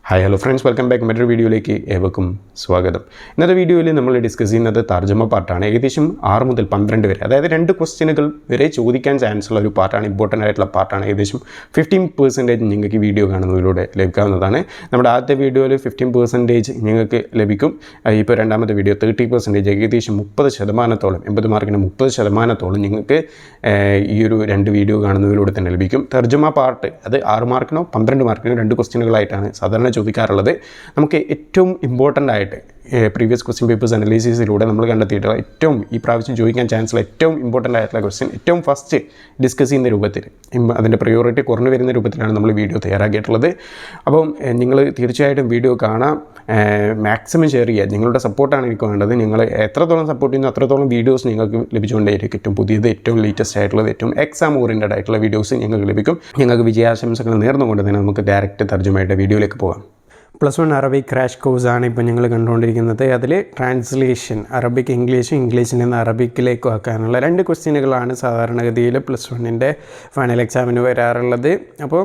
Hi hello friends, welcome back. മറ്റൊരു വീഡിയോയിലേക്ക് ഏവർക്കും സ്വാഗതം. ഇന്നത്തെ വീഡിയോയിൽ നമ്മൾ ഡിസ്കസ് ചെയ്യുന്നത് തർജ്ജമ പാർട്ടാണ്. ഏകദേശം 6 മുതൽ 12 വരെ, അതായത് 2 ക്വസ്റ്റ്യനുകൾ വരെ ചോദിക്കാൻ ചാൻസ് ഉള്ള ഒരു പാർട്ടാണ്, ഇമ്പോർട്ടൻ്റ് ആയിട്ടുള്ള പാർട്ടാണ്. ഏകദേശം 15% നിങ്ങൾക്ക് വീഡിയോ കാണുന്നതിലൂടെ ലഭിക്കാവുന്നതാണ്. നമ്മുടെ ആദ്യത്തെ വീഡിയോയിൽ 15% നിങ്ങൾക്ക് ലഭിക്കും. ഇപ്പോൾ രണ്ടാമത്തെ വീഡിയോ 30%, ഏകദേശം 30%, 80 മാർക്കിന് 30% നിങ്ങൾക്ക് ഈ ഒരു 2 വീഡിയോ കാണുന്നതിലൂടെ തന്നെ ലഭിക്കും. തർജ്ജമ പാർട്ട് അത് 6 മാർക്കിനോ 12 മാർക്കിനോ 2 ക്വസ്റ്റ്യനുകളായിട്ടാണ് സാധാരണ ചോദിക്കാറുള്ളത്. നമുക്ക് ഏറ്റവും ഇമ്പോർട്ടൻ്റ് ആയിട്ട് പ്രീവിയസ് ക്വസ്റ്റ്യൻ പേപ്പേഴ്സ് അനലൈസിസിലൂടെ നമ്മൾ കണ്ടെത്തിയിട്ടുള്ള ഏറ്റവും ഈ പ്രാവശ്യം ചോദിക്കാൻ ചാൻസുള്ള ഏറ്റവും ഇമ്പോർട്ടൻ്റ് ആയിട്ടുള്ള ക്വസ്റ്റ്യൻ ഏറ്റവും ഫസ്റ്റ് ഡിസ്കസ് ചെയ്യുന്ന രൂപത്തിൽ, അതിൻ്റെ പ്രയോറിറ്റി കുറഞ്ഞു വരുന്ന രൂപത്തിലാണ് നമ്മൾ വീഡിയോ തയ്യാറാക്കിയിട്ടുള്ളത്. അപ്പം നിങ്ങൾ തീർച്ചയായിട്ടും വീഡിയോ കാണാം, മാക്സിമം ഷെയർ ചെയ്യുക. നിങ്ങളുടെ സപ്പോർട്ടാണ് എനിക്ക് വേണ്ടത്. നിങ്ങൾ എത്രത്തോളം സപ്പോർട്ട് ചെയ്യുന്നു അത്രത്തോളം വീഡിയോസ് നിങ്ങൾക്ക് ലഭിച്ചുകൊണ്ടേയിരിക്കും. ഏറ്റവും പുതിയത്, ഏറ്റവും ലേറ്റസ്റ്റ് ആയിട്ടുള്ളത്, ഏറ്റവും എക്സാം ഓറിയൻറ്റഡ് ആയിട്ടുള്ള വീഡിയോസ് നിങ്ങൾക്ക് ലഭിക്കും. നിങ്ങൾക്ക് വിജയാശംസകൾ നേർന്നുകൊണ്ട് തന്നെ നമുക്ക് ഡയറക്റ്റ് തർജ്ജമയുടെ വീഡിയോയിലേക്ക് പോകാം. +1 അറബിക് ക്രാഷ് കോഴ്സാണ് ഇപ്പോൾ ഞങ്ങൾ കണ്ടുകൊണ്ടിരിക്കുന്നത്. അതിൽ ട്രാൻസ്ലേഷൻ അറബിക് ഇംഗ്ലീഷിൽ നിന്ന് അറബിക്കിലേക്ക് ആക്കാനുള്ള 2 ക്വസ്റ്റ്യനുകളാണ് സാധാരണഗതിയിൽ +1ൻ്റെ ഫൈനൽ എക്സാമിന് വരാറുള്ളത്. അപ്പോൾ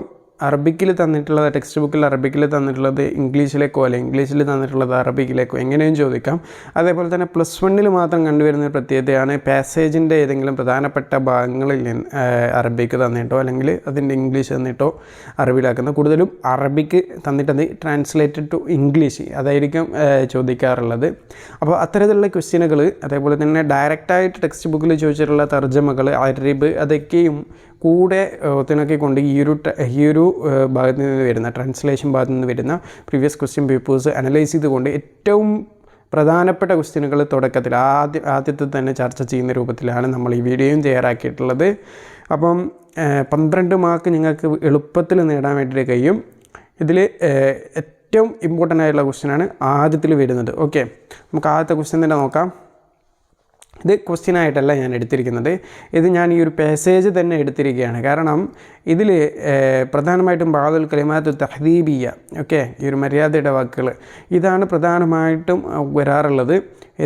അറബിക്കിൽ തന്നിട്ടുള്ളത്, ടെക്സ്റ്റ് ബുക്കിൽ അറബിക്കിൽ തന്നിട്ടുള്ളത് ഇംഗ്ലീഷിലേക്കോ അല്ലെങ്കിൽ ഇംഗ്ലീഷിൽ തന്നിട്ടുള്ളത് അറബിക്കിലേക്കോ എങ്ങനെയും ചോദിക്കാം. അതേപോലെ തന്നെ +1ൽ മാത്രം കണ്ടുവരുന്ന ഒരു പ്രത്യേകതയാണ് പാസേജിൻ്റെ ഏതെങ്കിലും പ്രധാനപ്പെട്ട ഭാഗങ്ങളിൽ അറബിക്ക് തന്നിട്ടോ അല്ലെങ്കിൽ അതിൻ്റെ ഇംഗ്ലീഷ് തന്നിട്ടോ അറബിയിലാക്കുന്ന, കൂടുതലും അറബിക്ക് തന്നിട്ടത് ട്രാൻസ്ലേറ്റഡ് ടു ഇംഗ്ലീഷ് അതായിരിക്കും ചോദിക്കാറുള്ളത്. അപ്പോൾ അത്തരത്തിലുള്ള ക്വസ്റ്റ്യനുകൾ, അതേപോലെ തന്നെ ഡയറക്റ്റായിട്ട് ടെക്സ്റ്റ് ബുക്കിൽ ചോദിച്ചിട്ടുള്ള തർജ്ജമകൾ അറബ് അതൊക്കെയും കൂടെ ഒത്തിണക്കിക്കൊണ്ട് ഈ ഒരു ഭാഗത്ത് നിന്ന് വരുന്ന ട്രാൻസ്ലേഷൻ ഭാഗത്ത് നിന്ന് വരുന്ന പ്രീവിയസ് ക്വസ്റ്റ്യൻ പേപ്പേഴ്സ് അനലൈസ് ചെയ്തുകൊണ്ട് ഏറ്റവും പ്രധാനപ്പെട്ട ക്വസ്റ്റ്യനുകൾ തുടക്കത്തിൽ ആദ്യത്തെ തന്നെ ചർച്ച ചെയ്യുന്ന രൂപത്തിലാണ് നമ്മൾ ഈ വീഡിയോയും തയ്യാറാക്കിയിട്ടുള്ളത്. അപ്പം 12 മാർക്ക് നിങ്ങൾക്ക് എളുപ്പത്തിൽ നേടാൻ വേണ്ടിയിട്ട് കഴിയും. ഇതിൽ ഏറ്റവും ഇമ്പോർട്ടൻ്റ് ആയിട്ടുള്ള ക്വസ്റ്റ്യനാണ് ആദ്യത്തിൽ വരുന്നത്. ഓക്കെ, നമുക്ക് ആദ്യത്തെ ക്വസ്റ്റ്യൻ തന്നെ നോക്കാം. ഇത് ക്വസ്റ്റ്യനായിട്ടല്ല ഞാൻ എടുത്തിരിക്കുന്നത്, ഇത് ഞാൻ ഈ ഒരു പാസേജ് തന്നെ എടുത്തിരിക്കുകയാണ്. കാരണം ഇതിൽ പ്രധാനമായിട്ടും ബാദുൽ കലിമാത്തു തഹ്ദീബിയ, ഓക്കെ, ഈ ഒരു മര്യാദയുടെ വാക്കുകൾ ഇതാണ് പ്രധാനമായിട്ടും വരാറുള്ളത്.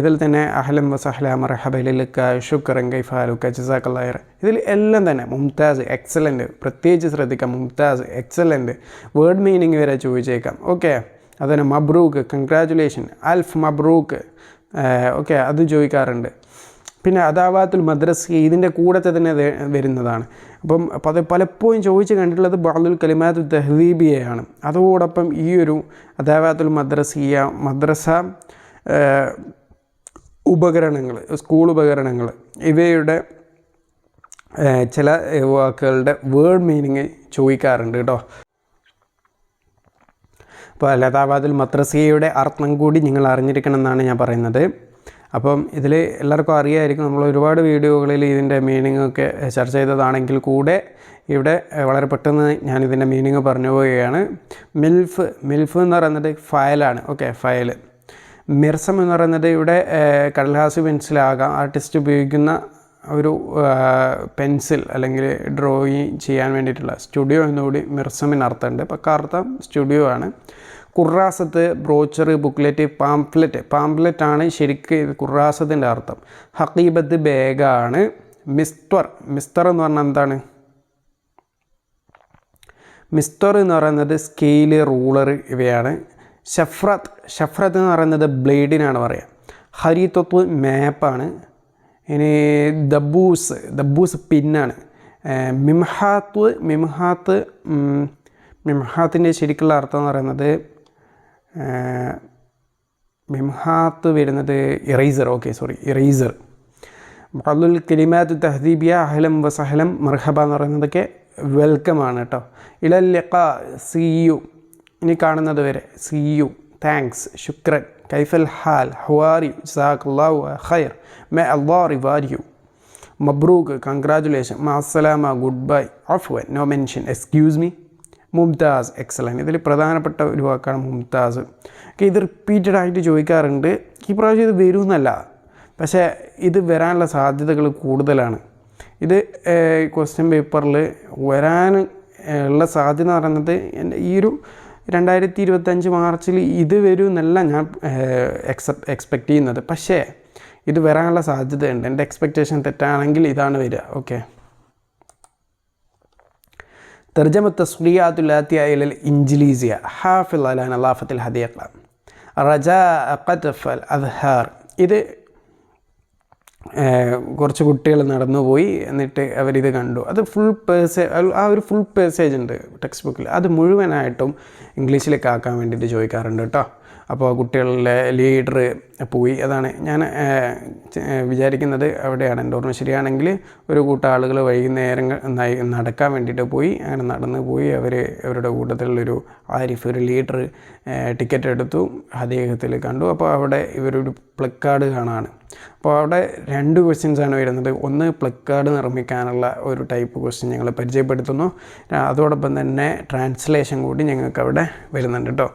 ഇതിൽ തന്നെ അഹ്ലൻ വസഹ്ല മർഹബ ലക ശുക്രൻ കൈഫാലുക ജസാക്കല്ലാഹ് ഖൈർ, ഇതിൽ എല്ലാം തന്നെ മുംതാസ്, എക്സലൻറ്റ്, പ്രത്യേകിച്ച് ശ്രദ്ധിക്കാം. മുംതാസ്, എക്സലൻറ്റ്, വേർഡ് മീനിങ് വരെ ചോദിച്ചേക്കാം. ഓക്കെ, അതുതന്നെ മബ്രൂക്ക്, കൺഗ്രാജുലേഷൻ, അൽഫ് മബ്രൂക്ക്, ഓക്കെ, അത് ചോദിക്കാറുണ്ട്. പിന്നെ അദാവാത്തുൽ മദ്രസ ഇതിൻ്റെ കൂടത്തെ തന്നെ വരുന്നതാണ്. അപ്പം അത് പലപ്പോഴും ചോദിച്ച് കണ്ടിട്ടുള്ളത് ബാദുൽ കലിമാത്തു തഹ്ദീബിയയാണ്. അതോടൊപ്പം ഈ ഒരു അദാവാത്തുൽ മദ്രസ ഉപകരണങ്ങൾ, സ്കൂൾ ഉപകരണങ്ങൾ, ഇവയുടെ ചില വാക്കുകളുടെ വേർഡ് മീനിങ് ചോദിക്കാറുണ്ട് കേട്ടോ. അപ്പോൾ അദാവാത്തുൽ മദ്രസയുടെ അർത്ഥം കൂടി നിങ്ങൾ അറിഞ്ഞിരിക്കണം എന്നാണ് ഞാൻ പറയുന്നത്. അപ്പം ഇതിൽ എല്ലാവർക്കും അറിയാമായിരിക്കും, നമ്മൾ ഒരുപാട് വീഡിയോകളിൽ ഇതിൻ്റെ മീനിങ് ഒക്കെ ചർച്ച ചെയ്തതാണെങ്കിൽ കൂടെ ഇവിടെ വളരെ പെട്ടെന്ന് ഞാനിതിൻ്റെ മീനിങ് പറഞ്ഞു പോവുകയാണ്. മിൽഫ് എന്ന് പറയുന്നത് ഫയലാണ്. Okay, file. മിർസം എന്ന് പറയുന്നത് ഇവിടെ കടലാസ് പെൻസിലാകാം, ആർട്ടിസ്റ്റ് ഉപയോഗിക്കുന്ന ഒരു പെൻസിൽ അല്ലെങ്കിൽ ഡ്രോയിങ് ചെയ്യാൻ വേണ്ടിയിട്ടുള്ള സ്റ്റുഡിയോ എന്നുകൂടി മിർസമിന് അർത്ഥമുണ്ട്. പക്കാർത്ഥം സ്റ്റുഡിയോ ആണ്. കുറാസത്ത്, ബ്രോച്ചർ, ബുക്ക്ലെറ്റ്, പാംപ്ലെറ്റാണ് ശരിക്ക് കുറാസത്തിൻ്റെ അർത്ഥം. ഹക്കീബത്ത് ബാഗാണ്. മിസ്തർ എന്ന് പറഞ്ഞാൽ എന്താണ്? മിസ്തർ എന്ന് പറയുന്നത് സ്കെയില്, റൂളർ ഇവയാണ്. ഷഫ്രത്ത് എന്ന് പറയുന്നത് ബ്ലേഡിനാണ് പറയുക. ഹരിത്വത്ത് മാപ്പാണ്. ഇനി ദബൂസ് പിന്നാണ്. മിംഹാത്തിൻ്റെ ശരിക്കുള്ള അർത്ഥം എന്ന് പറയുന്നത്, മിംഹാത്ത് വരുന്നത് ഇറൈസർ. Okay, sorry, eraser. ബാദുൽ കലിമാത്തു തഹ്ദീബിയ അഹ്ലൻ വസഹ്ലൻ മർഹബ എന്ന് പറയുന്നതൊക്കെ വെൽക്കം ആണ് കേട്ടോ. ഇലൽ ലിഖാ, സീ യു, ഇനി കാണുന്നത് വരെ, സീ യു, താങ്ക്സ്, ശുക്രൻ, കൈഫൽ ഹാൽ, ഹുവാരി, ജസാക്കല്ലാഹു ഖൈർ, മേ അല്ലാഹ് റിവാരി യു, മബ്രൂക്ക്, കൺഗ്രാജുലേഷൻ, മാസ്സലാമ, ഗുഡ് ബൈ, അഫ്വൻ, നോ മെൻഷൻ, എക്സ്ക്യൂസ് മീ, മുംതാസ്, എക്സലൻറ്റ്. ഇതിൽ പ്രധാനപ്പെട്ട ഒരു വാക്കാണ് മുംതാസ്. ഇത് റിപ്പീറ്റഡ് ആയിട്ട് ചോദിക്കാറുണ്ട്. ഈ പ്രാവശ്യം ഇത് വരുമെന്നല്ല, പക്ഷേ ഇത് വരാനുള്ള സാധ്യതകൾ കൂടുതലാണ്. ഇത് ക്വസ്റ്റ്യൻ പേപ്പറിൽ വരാൻ ഉള്ള സാധ്യത എന്ന് പറയുന്നത് ഈ ഒരു 2025 മാർച്ചിൽ ഇത് വരുമെന്നല്ല ഞാൻ എക്സ്പെക്റ്റ് ചെയ്യുന്നത്. പക്ഷേ ഇത് വരാനുള്ള സാധ്യതയുണ്ട്. എൻ്റെ എക്സ്പെക്റ്റേഷൻ തെറ്റാണെങ്കിൽ ഇതാണ് വരിക. ഓക്കെ, തർജമ തസ്ഗിയാത്തുൽ ആതിയ ഇലൽ ഇൻജിലീസിയ ഹാഫിൾ അലാ നളാഫത്തിൽ ഹദീഖ റജാ ഖത്ഫൽ അദ്ഹാർ. ഇത് കുറച്ച് കുട്ടികൾ നടന്നു പോയി, എന്നിട്ട് അവരിത് കണ്ടു. അത് ആ ഒരു ഫുൾ പേസേജ് ഉണ്ട് ടെക്സ്റ്റ് ബുക്കിൽ. അത് മുഴുവനായിട്ടും ഇംഗ്ലീഷിലേക്ക് ആക്കാൻ വേണ്ടിയിട്ട് ചോദിക്കാറുണ്ട് കേട്ടോ. അപ്പോൾ കുട്ടികളിലെ ലീഡർ പോയി, അതാണ് ഞാൻ വിചാരിക്കുന്നത്. അവിടെയാണ് എൻ്റെ ഓർമ്മ ശരിയാണെങ്കിൽ ഒരു കൂട്ടം ആളുകൾ വൈകുന്നേരങ്ങൾ നടക്കാൻ വേണ്ടിയിട്ട് പോയി. അങ്ങനെ നടന്നു പോയി അവരുടെ കൂട്ടത്തിലുള്ളൊരു ആരിഫ്, ഒരു ലീഡർ ടിക്കറ്റ് എടുത്തു, അദ്ദേഹത്തിൽ കണ്ടു. അപ്പോൾ അവിടെ ഇവരൊരു പ്ലക്കാർഡ് കാണാണ്. അപ്പോൾ അവിടെ 2 ക്വസ്റ്റ്യൻസാണ് വരുന്നത്. ഒന്ന് പ്ലക്കാർഡ് നിർമ്മിക്കാനുള്ള ഒരു ടൈപ്പ് ക്വസ്റ്റ്യൻ ഞങ്ങൾ പരിചയപ്പെടുത്തുന്നു. അതോടൊപ്പം തന്നെ ട്രാൻസ്ലേഷൻ കൂടി ഞങ്ങൾക്ക് അവിടെ വരുന്നുണ്ട് കേട്ടോ.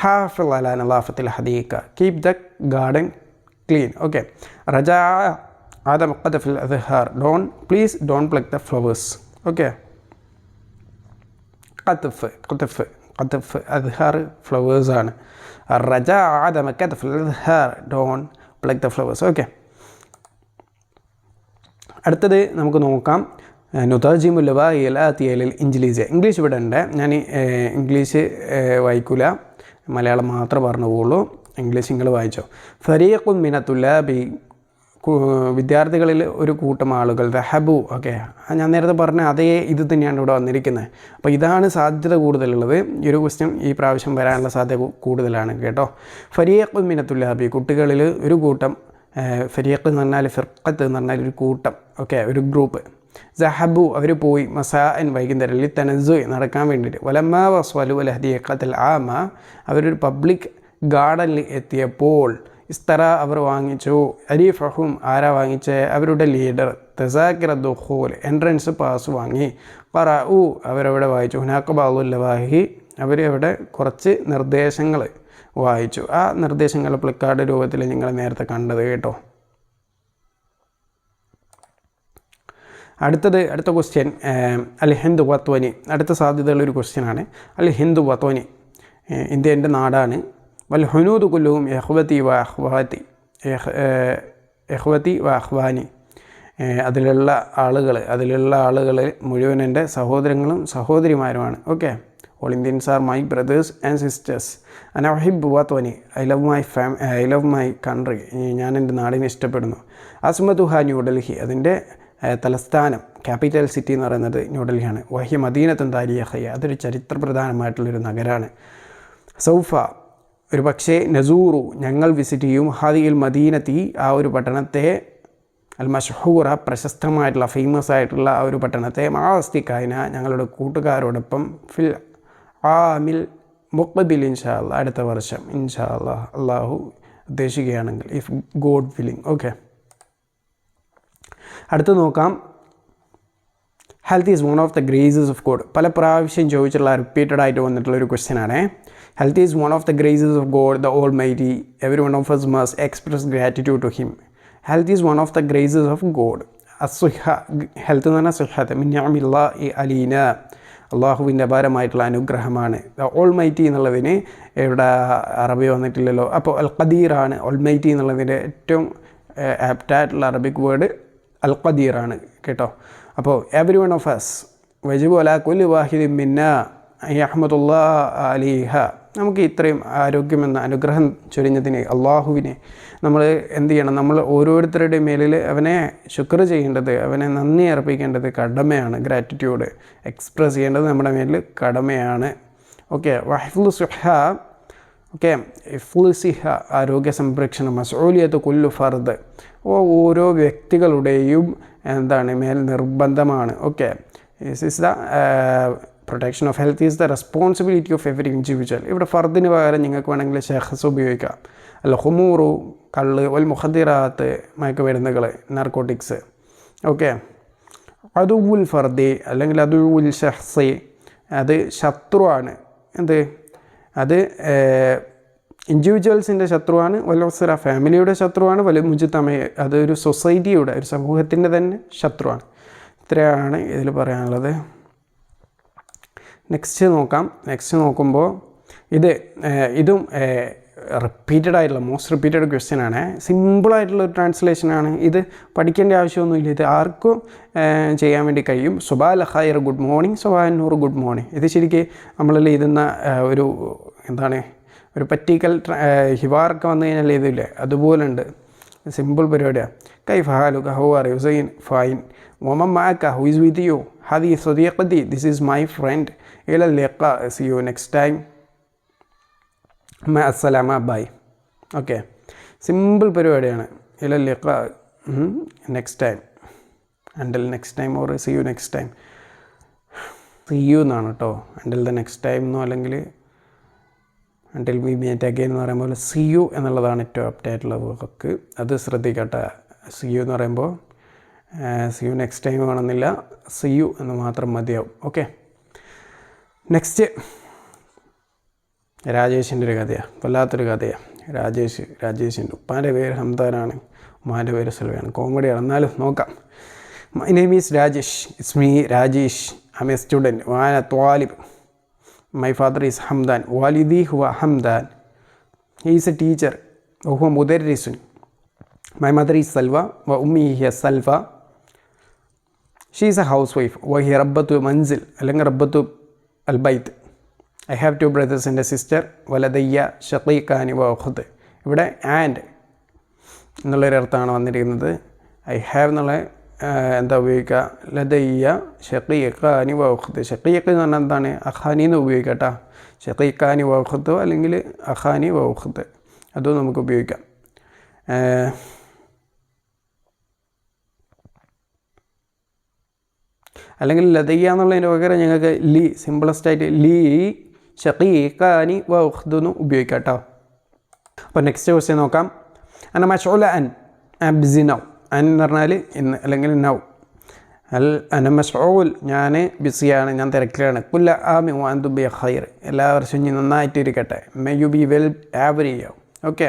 ഹാഫിൾ അലാ നളാഫത്തിൽ ഹദീഖ, keep the garden clean. Okay. റജാ ആദം ഖത്ഫൽ അദ്ഹാർ, please don't pluck the flowers. Okay. ഖത്ഫ് അദ്ഹാർ ഫ്ലവേഴ്സാണ്. റജാ ആദം ഖത്ഫൽ അദ്ഹാർ, don't pluck the flowers. Okay. അടുത്തത് നമുക്ക് നോക്കാം. നുതർജിമുൽ ലവാഇൽ ആതിയൽ ഇൻജിലീസിയ. ഇംഗ്ലീഷ് ഇവിടെ ഉണ്ട്. ഞാൻ ഇംഗ്ലീഷ് വായിക്കില്ല, മലയാളം മാത്രമേ പറഞ്ഞു പോകുള്ളൂ. ഇംഗ്ലീഷ് നിങ്ങൾ വായിച്ചോ. ഫരീഖുൻ മിന തുല്ലാബി, വിദ്യാർത്ഥികളിൽ ഒരു കൂട്ടം ആളുകൾ, ദഹബു. ഓക്കെ, ഞാൻ നേരത്തെ പറഞ്ഞ അതേ ഇത് തന്നെയാണ് ഇവിടെ വന്നിരിക്കുന്നത്. അപ്പോൾ ഇതാണ് സാധ്യത കൂടുതലുള്ളത്. ഈ ഒരു ക്വസ്റ്റ്യൻ ഈ പ്രാവശ്യം വരാനുള്ള സാധ്യത കൂടുതലാണ് കേട്ടോ. ഫരീഖുൻ മിന തുല്ലാബി, കുട്ടികളിൽ ഒരു കൂട്ടം. ഫരീഖ് എന്ന് പറഞ്ഞാൽ ഫിർഖത്ത് എന്ന് പറഞ്ഞാൽ ഒരു കൂട്ടം. ഓക്കെ, ഒരു ഗ്രൂപ്പ്. സഹബു, അവർ പോയി. മസാഅൻ, വൈകുന്നേരം. തനസു, നടക്കാൻ വേണ്ടിയിട്ട്. വലമ്മ വസ്വലു അൽ ഹദീഖത്തുൽ ആമ, അവരൊരു പബ്ലിക് ഗാർഡനിൽ എത്തിയപ്പോൾ ഇസ്തറ, അവർ വാങ്ങിച്ചു. അരീഫഹും, ആരാ വാങ്ങിച്ചേ? അവരുടെ ലീഡർ. തസാക്കിറ ദുഖൂൽ, എൻട്രൻസ് പാസ് വാങ്ങി. ഖറഉ, അവരവിടെ വായിച്ചു. ഹുനാക ബഅദുൽ ലവാഹി, അവരവിടെ കുറച്ച് നിർദ്ദേശങ്ങൾ വായിച്ചു. ആ നിർദ്ദേശങ്ങൾ പ്ലക്കാർഡ് രൂപത്തിൽ നിങ്ങൾ നേരത്തെ കണ്ടത് കേട്ടോ. അടുത്ത ക്വസ്റ്റ്യൻ അൽ ഹിന്ദ് വത്വനി. അടുത്ത സാധ്യതയുള്ളൊരു ക്വസ്റ്റ്യനാണ്. അൽ ഹിന്ദ് വത്വനി, ഇന്ത്യ എൻ്റെ നാടാണ്. വൽ ഹുനൂദ് കുല്ലുഹും യഹ്വതി വ അഖ്വാനി, അതിലുള്ള ആളുകൾ മുഴുവൻ എൻ്റെ സഹോദരങ്ങളും സഹോദരിമാരുമാണ്. Okay. All Indians are my brothers and sisters. അന അഹിബ് വത്വനി, ഐ ലവ് മൈ കൺട്രി, ഞാൻ എൻ്റെ നാടിനെ ഇഷ്ടപ്പെടുന്നു. അസ്മതുഹ ന്യൂഡൽഹി, അതിൻ്റെ തലസ്ഥാനം, ക്യാപിറ്റൽ സിറ്റി എന്ന് പറയുന്നത് ന്യൂഡൽഹിയാണ്. വഹ്യ മദീനത്തുൻ താരിഖിയ, അതൊരു ചരിത്രപ്രധാനമായിട്ടുള്ളൊരു നഗരമാണ്. സൗഫ, ഒരു പക്ഷേ, നസൂറു, ഞങ്ങൾ വിസിറ്റ് ചെയ്യും. ഹാദിൽ മദീനത്തി, ആ ഒരു പട്ടണത്തെ, അൽ മഷ്ഹൂറ, പ്രശസ്തമായിട്ടുള്ള ഫേമസ് ആയിട്ടുള്ള ആ ഒരു പട്ടണത്തെ, മാസ്തിക്കായന, ഞങ്ങളുടെ കൂട്ടുകാരോടൊപ്പം, ഫിൽ ആമിൽ മുഖബിൽ, ഇൻഷാ അല്ലാഹ്, അടുത്ത വർഷം, ഇൻഷാ അല്ലാഹ്, അള്ളാഹു ഉദ്ദേശിക്കുകയാണെങ്കിൽ, ഇഫ് ഗോഡ് വില്ലിങ്. ഓക്കെ. അടുത്ത് നോക്കാം. Health is one of the graces of God. പല പ്രാവശ്യം ചോദിച്ചിട്ടുള്ള റിപ്പീറ്റഡ് ആയിട്ട് വന്നിട്ടുള്ളൊരു ക്വസ്റ്റ്യനാണ്. Health is one of the graces of God the almighty. Every one of us must express gratitude to him. Health is one of the graces of God. അസ്സുഹ, health എന്ന് പറഞ്ഞാൽ സുഹത്ത്, മിൻ നിഅമില്ലാഹി അലീന, അള്ളാഹുവിൻ്റെ അപാരമായിട്ടുള്ള അനുഗ്രഹമാണ്. ദ ഓൾ മൈറ്റി എന്നുള്ളതിന് ഇവിടെ അറബി വന്നിട്ടില്ലല്ലോ. അപ്പോൾ അൽ ഖദീറാണ്. ഓൾ മൈറ്റി എന്നുള്ളതിൻ്റെ ഏറ്റവും ആപ്റ്റായിട്ടുള്ള അറബിക് വേർഡ് അൽ ഖദീറാണ് കേട്ടോ. അപ്പോൾ എവരി വൺ ഓഫ് us വജിബു അലാ കുല്ലി വാഹിദിൻ മിന്നാ അഹ്മദുല്ലാഹ് അലൈഹ. നമുക്ക് ഇത്രയും ആരോഗ്യമെന്ന അനുഗ്രഹം ചൊരിഞ്ഞതിന് അള്ളാഹുവിനെ നമ്മൾ എന്ത് ചെയ്യണം? നമ്മൾ ഓരോരുത്തരുടെ മേലിൽ അവനെ ശുക്ർ ചെയ്യേണ്ടത്, അവനെ നന്ദി അർപ്പിക്കേണ്ടത് കടമയാണ്. ഗ്രാറ്റിറ്റ്യൂഡ് എക്സ്പ്രസ് ചെയ്യേണ്ടത് നമ്മുടെ മേലിൽ കടമയാണ്. ഓക്കെ. വഹിഫ്ളു സുഹ, ഓക്കെ, ഹിഫ്ളു സിഹ, ആരോഗ്യ സംരക്ഷണം. മസ്ഊലിയത്ത് കുല്ലു ഫർദ്, ഓരോ വ്യക്തികളുടെയും മേൽ നിർബന്ധമാണ്. Okay. This is the protection of health is the responsibility of every individual. ഇവിടെ ഫർദിന് പകരം നിങ്ങൾക്ക് വേണമെങ്കിൽ ഷെഖ്സ് ഉപയോഗിക്കാം. അല്ല ഹുമൂറു, കള്ള്, വൽ മുഖദ്ദിറാത്ത്, മയക്കുമരുന്നുകൾ, നാർക്കോട്ടിക്സ്. ഓക്കെ. അതുവുൽ ഫർദി അല്ലെങ്കിൽ അതുവുൽ ഷഹ്സി, അത് ശത്രുവാണ്. അത് ഇൻഡിവിജ്വൽസിൻ്റെ ശത്രുവാണ്. വലുസ്ര, ഫാമിലിയുടെ ശത്രുവാണ്. വലിയ മുജ്തമ, അതൊരു സൊസൈറ്റിയുടെ, ഒരു സമൂഹത്തിൻ്റെ തന്നെ ശത്രുവാണ്. ഇത്രയാണ് ഇതിൽ പറയാനുള്ളത്. നെക്സ്റ്റ് നോക്കുമ്പോൾ ഇതും റിപ്പീറ്റഡ് ആയിട്ടുള്ള മോസ്റ്റ് റിപ്പീറ്റഡ് ക്വസ്റ്റ്യൻ ആണ്. സിമ്പിളായിട്ടുള്ള ഒരു ട്രാൻസ്ലേഷനാണ്. ഇത് പഠിക്കേണ്ട ആവശ്യമൊന്നുമില്ല. ഇത് ആർക്കും ചെയ്യാൻ വേണ്ടി കഴിയും. സുബാൽ ഖൈർ ഗുഡ് മോർണിംഗ്, സുബാൻ നൂർ ഗുഡ് മോർണിംഗ്. ഇത് ശരിക്കും നമ്മളിൽ എഴുതുന്ന ഒരു എന്താണ് ഒരു പറ്റിക്കൽ ഹിവാറൊക്കെ വന്നു കഴിഞ്ഞാൽ ഇതില്ലേ അതുപോലെ ഉണ്ട്. സിമ്പിൾ പരിപാടിയാണ്. കൈഫ ഹാലുക, ഹൗ ആർ യു? സൈൻ ഫൈൻ. വമൻ മഅക, ഹു ഈസ് വിത്ത് യു? ഹദി സദീഖതി, ദിസ് ഈസ് മൈ ഫ്രണ്ട്. ഇല ലിഖാ, സീ യു നെക്സ്റ്റ് ടൈം. മഅ അസ്സലാമ, ബൈ. ഓക്കെ, സിമ്പിൾ പരിപാടിയാണ്. ഇല ലിഖാ, next time, until next time or see you next time. See you എന്നാണ് കേട്ടോ, അണ്ടിൽ ദ നെക്സ്റ്റ് ടൈം എന്നോ അല്ലെങ്കിൽ അണ്ടിൽ വി മീറ്റ് അഗൈൻ എന്ന് പറയുമ്പോൾ സി യു എന്നുള്ളതാണ് ഏറ്റവും ആപ്റ്റായിട്ടുള്ള വാക്ക്. അത് ശ്രദ്ധിക്കട്ടെ. സി യു എന്ന് പറയുമ്പോൾ സി യു നെക്സ്റ്റ് ടൈം വേണമെന്നില്ല, സി യു എന്ന് മാത്രം മതിയാവും. ഓക്കെ, നെക്സ്റ്റ് രാജേഷിൻ്റെ ഒരു കഥയാണ്. വല്ലാത്തൊരു കഥയാണ്. രാജേഷിൻ്റെ ഉപ്പാൻ്റെ പേര് ഹംദാനാണ്, ഉമ്മാൻ്റെ പേര് സെൽവയാണ്. കോമഡിയാണ്, എന്നാലും നോക്കാം. My name is Rajesh, it's me Rajesh, I am a student, വാന ത്വാലിബ്. My father is Hamdan. Walidi huwa Hamdan. He is a teacher. Huwa mudarrisun. My mother is Salwa. Wa ummi hiya Salwa. She is a housewife. Wa hiya rabbatu manzil. Alanga rabbatu al-bayt. I have 2 brothers and a sister. Waladayya shaqiqani wa ukhd. ഇവിടെ and എന്നുള്ളൊരു അർത്ഥമാണ് വന്നിരിക്കുന്നത്. I have എന്നുള്ള എന്താ ഉപയോഗിക്കുക? ലദയ്യ ഷഖീഖാനി വ ഉഖ്ത്. ഷഖീഖ് എന്ന് പറഞ്ഞാൽ എന്താണ്? അഖാനി എന്ന് ഉപയോഗിക്കാം കേട്ടോ. ഷഖീഖാനി വ ഉഖ്ത് അല്ലെങ്കിൽ അഖാനി വ ഉഖ്ത് അതും നമുക്ക് ഉപയോഗിക്കാം. അല്ലെങ്കിൽ ലദയ്യ എന്നുള്ളതിൻ്റെ പകരം ഞങ്ങൾക്ക് ലീ, സിമ്പിളസ്റ്റായിട്ട് ലീ ഷഖീഖാനി വ ഉഖ്ത് എന്ന് ഉപയോഗിക്കാം കേട്ടോ. അപ്പോൾ നെക്സ്റ്റ് ക്വസ്റ്റ്യൻ നോക്കാം. അന മശ്ഊല അൻ, ഐ ആം ബിസി നൗ. അൻ എന്ന് പറഞ്ഞാൽ ഇന്ന് അല്ലെങ്കിൽ നൗ. അൽ അന മശ്ഊൽ, ഞാൻ ബിസിയാണ്, ഞാൻ തിരക്കിലാണ്. കുല്ല ആമി വഅൻതും ബിഖൈർ, എല്ലാ വർഷവും ഇനി നന്നായിട്ടിരിക്കട്ടെ. May you be well every year. Okay,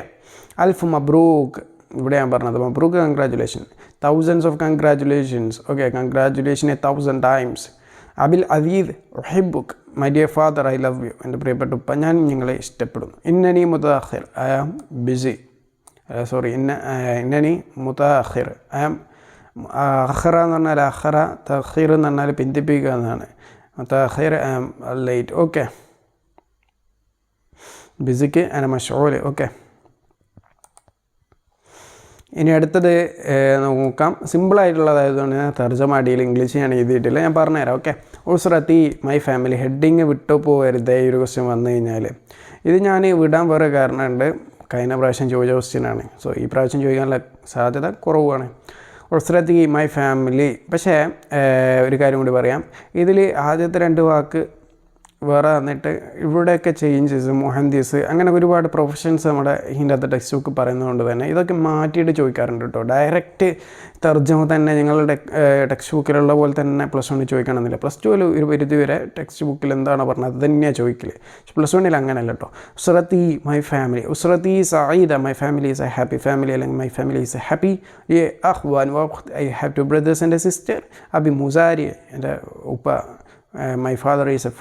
അൽഫ് മബ്രൂക്ക്, ഇവിടെ ഞാൻ പറഞ്ഞത് മബ്രൂക്ക്, congratulation. Thousands of congratulations. Okay, congratulation 1000 times. അബിൽ അദീദ് ഉഹിബ്ബുക്, my dear father I love you, എൻ്റെ പ്രിയപ്പെട്ട ഉപ്പ ഞാൻ നിങ്ങളെ ഇഷ്ടപ്പെടുന്നു. ഇന്നനി മുതഅഖിർ, ഐ ആം ബിസി. സോറി, ഇന്നനി മുതഅഖിർ, ഐ ആം. അഖറ എന്ന് പറഞ്ഞാൽ അഖറ, തഖീർ എന്ന് പറഞ്ഞാൽ പിന്തിപ്പിക്കുക എന്നാണ്. മുതഅഖിർ, ഐ ആം ലേറ്റ്. ഓക്കെ, ബിസിക്ക് അന മശ്ഊൽ. ഓക്കെ, ഇനി അടുത്തത് നോക്കാം. സിമ്പിളായിട്ടുള്ളതായതുകൊണ്ട് ഞാൻ തർജ്ജമ അടിയിൽ ഇംഗ്ലീഷ് ഞാൻ എഴുതിയിട്ടില്ല, ഞാൻ പറഞ്ഞുതരാം. ഓക്കെ, ഉസ്രത്തി മൈ ഫാമിലി. ഹെഡിങ് വിട്ടു പോകരുത് ഈ ഒരു ക്വസ്റ്റ്യൻ വന്നു കഴിഞ്ഞാൽ. ഇത് ഞാൻ വിടാൻ വേറെ കാരണമുണ്ട്. കഴിഞ്ഞ പ്രാവശ്യം ചോദിച്ച ക്വസ്റ്റ്യനാണ്. സോ ഈ പ്രാവശ്യം ചോദിക്കാനുള്ള സാധ്യത കുറവാണ്. ഉസ്രത്തി മൈ ഫാമിലി. പക്ഷേ ഒരു കാര്യം കൂടി പറയാം. ഇതിൽ ആദ്യത്തെ 2 വാക്ക് വേറെ വന്നിട്ട് ഇവിടെയൊക്കെ ചേഞ്ചസ്, മുഹന്ദിസ്, അങ്ങനെ ഒരുപാട് പ്രൊഫഷൻസ് നമ്മുടെ ഇതിൻ്റെ അകത്ത് ടെക്സ്റ്റ് ബുക്ക് പറയുന്നതുകൊണ്ട് തന്നെ ഇതൊക്കെ മാറ്റിയിട്ട് ചോദിക്കാറുണ്ട് കേട്ടോ. ഡയറക്റ്റ് തർജ്ജമ തന്നെ നിങ്ങളുടെ ടെക്സ്റ്റ് ബുക്കിലുള്ള പോലെ തന്നെ +1 ചോദിക്കണമെന്നില്ല. +2 ഒരു പരിധി വരെ ടെക്സ്റ്റ് ബുക്കിൽ എന്താണോ പറഞ്ഞത് അത് തന്നെയാണ് ചോദിക്കല്. +1 അങ്ങനെയല്ല കേട്ടോ. ഉസ്രത്തി മൈ ഫാമിലി. ഉസ്രത്തി സഈദ, my family is a happy family, അല്ലെങ്കിൽ my family is a happy. അഖ്വാൻ വ ഉഖ്ത്, I have 2 brothers and a sister. അബി മുസാരി, എൻ്റെ ഉപ്പ. My father is a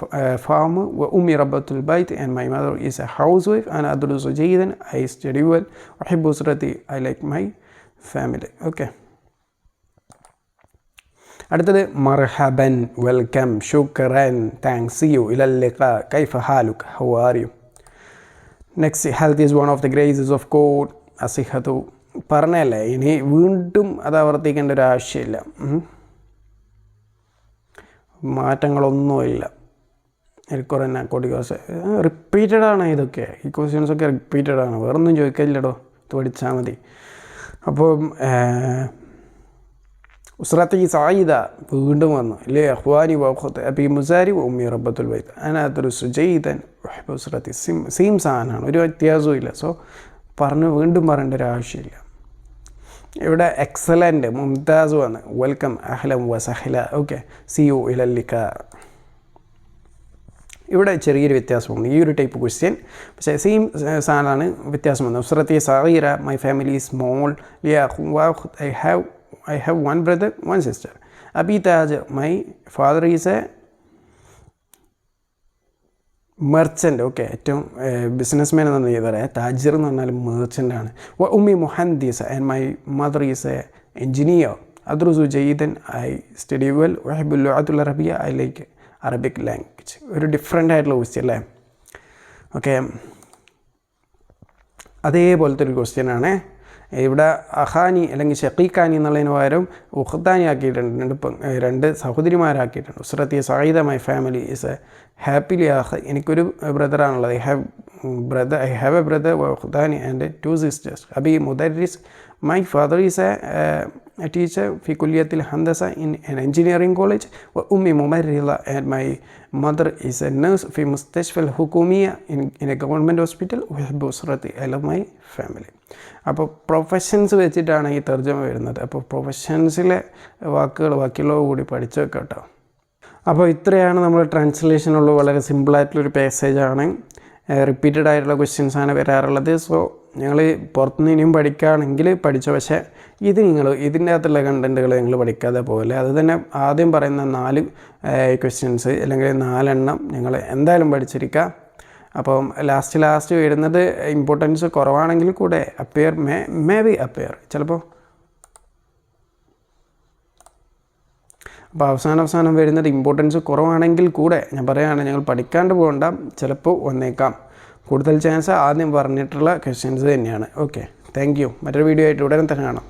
farmer. وأمي ربة البيت, and my mother is a housewife. أنا أدرس جيدا, I study well. أحب أسرتي, I like my family. Okay. അടുത്തത് മർഹബൻ, വെൽക്കം, ശുക്രൻ, താങ്ക്സ്, സീ യു, ഇലൽ ലിഖാ, കൈഫ ഹാലുക്, how are you. Next, health is one of the graces of God. അസിഹത്തു പറഞ്ഞല്ലേ, ഇനി വീണ്ടും അത് ആവർത്തിക്കേണ്ട ഒരു ആവശ്യമില്ല. മാറ്റങ്ങളൊന്നുമില്ല. കുറേ നാക്കോട്ടിക്കോസ് റിപ്പീറ്റഡ് ആണ്. ഇതൊക്കെ ഈ ക്വസ്റ്റ്യൻസൊക്കെ റിപ്പീറ്റഡ് ആണ്. വേറൊന്നും ചോദിക്കില്ലടോ, ഇത് പഠിച്ചാൽ മതി. അപ്പോൾ ഉസ്രത്തി സായിദ വീണ്ടും വന്നു. ഇല്ലേ അഖ്വാനി വഖത്ത് അബി മുസാരി ഉമ്മി റബ്ബത്തുൽ ബൈത്ത് അന അദ്റുസു ജയ്ദൻ ഉസ്രത്തി. സെയിം സാധനമാണ്, ഒരു വ്യത്യാസവും ഇല്ല. സോ വീണ്ടും പറയേണ്ട ഒരു ആവശ്യമില്ല. ഇവിടെ എക്സലൻ്റ്, മുംതാസ് വന്ന് വെൽക്കം, അഹ്ലം വസഹ്ല. ഓക്കെ, സി യു ഇലൽ ലിഖാ. ഇവിടെ ചെറിയൊരു വ്യത്യാസമുണ്ട് ഈ ഒരു ടൈപ്പ് ക്വസ്റ്റ്യൻ. പക്ഷേ സെയിം സാധനമാണ്, വ്യത്യാസം വന്നത്. ഉസ്രത്തി സഗീറ, my family is small. I have 1 brother, 1 sister. Abi Taj, my father is a merchant, okay, ഏറ്റവും ബിസിനസ് മാൻ എന്ന് പറഞ്ഞാൽ പറയാം. താജിർ എന്ന് പറഞ്ഞാൽ മെർച്ചൻ്റാണ്. ഉമ്മി മുഹന്ദിസ് and my mother is a engineer. അദ്രുസു ജയ്ദൻ, ഐ സ്റ്റഡി വെൽ. വഹിബുൽ ലുഅത്തുൽ അറബിയ, ഐ ലൈക്ക് അറബിക് ലാംഗ്വേജ്. ഒരു ഡിഫറെൻ്റ് ആയിട്ടുള്ള ക്വസ്റ്റ്യൻ അല്ലേ? ഓക്കെ, അതേപോലത്തെ ഒരു ക്വസ്റ്റ്യനാണ്. ഇവിടെ അഹാനി അല്ലെങ്കിൽ ഷക്കീഖാനി എന്നുള്ളതിന് പകരം ഉഖ്താനി ആക്കിയിട്ടുണ്ട്. രണ്ട് സഹോദരിമാരാക്കിയിട്ടുണ്ട്. ഉസ്രത്തി സഈദ, my family is a happily ah. എനിക്കൊരു ബ്രദറാണുള്ളത്. ഐ ഹാവ് എ ബ്രദർ ഉഖ്താനി ആൻഡ് 2 സിസ്റ്റേഴ്സ്. അബി മുദരിസ്, my father is a teacher ഫി കുല്ലിയത്തിൽ ഹന്ദസ ഇൻ എൻ എഞ്ചിനീയറിംഗ് കോളേജ്. ഉമ്മി മുമരിള and my mother is a nurse ഫി മുസ്തഷ്ഫൽ ഹുക്കൂമിയ ഇൻ എ ഗവൺമെൻറ് ഹോസ്പിറ്റൽ. വഹബ് ഉസ്രത്തി, ഐ ലവ് മൈ ഫാമിലി. അപ്പോൾ പ്രൊഫഷൻസ് വെച്ചിട്ടാണ് ഈ തർജ്ജമ വരുന്നത്. അപ്പോൾ പ്രൊഫഷൻസിലെ വാക്കുകൾ ബാക്കിയുള്ളവ കൂടി പഠിച്ചു വെക്കാം കേട്ടോ. അപ്പോൾ ഇത്രയാണ് നമ്മൾ ട്രാൻസ്ലേഷനുള്ള വളരെ സിമ്പിളായിട്ടുള്ളൊരു പാസേജാണ്. റിപ്പീറ്റഡ് ആയിട്ടുള്ള ക്വസ്റ്റ്യൻസാണ് വരാറുള്ളത്. സോ ഞങ്ങൾ പുറത്തുനിന്ന് ഇനിയും പഠിക്കുകയാണെങ്കിൽ പഠിച്ചു. പക്ഷേ ഇതിൻ്റെ അകത്തുള്ള കണ്ടൻറ്റുകൾ നിങ്ങൾ പഠിക്കാതെ പോലെ അത് തന്നെ ആദ്യം പറയുന്ന 4 ക്വസ്റ്റ്യൻസ് അല്ലെങ്കിൽ 4 എണ്ണം നിങ്ങൾ എന്തായാലും പഠിച്ചിരിക്കുക. അപ്പം ലാസ്റ്റ് വരുന്നത് ഇമ്പോർട്ടൻസ് കുറവാണെങ്കിൽ കൂടെ അപ്പിയർ മേ ബി അപ്പിയർ ചിലപ്പോൾ. അപ്പോൾ അവസാനം വരുന്നത് ഇമ്പോർട്ടൻസ് കുറവാണെങ്കിൽ കൂടെ ഞാൻ പറയുകയാണ്, ഞങ്ങൾ പഠിക്കാണ്ട് പോകണ്ട, ചിലപ്പോൾ വന്നേക്കാം. കൂടുതൽ ചാൻസ് ആദ്യം പറഞ്ഞിട്ടുള്ള ക്വസ്റ്റ്യൻസ് തന്നെയാണ്. Okay, thank you. മറ്റൊരു വീഡിയോ ആയിട്ട് ഉടനെ തന്നെ കാണാം.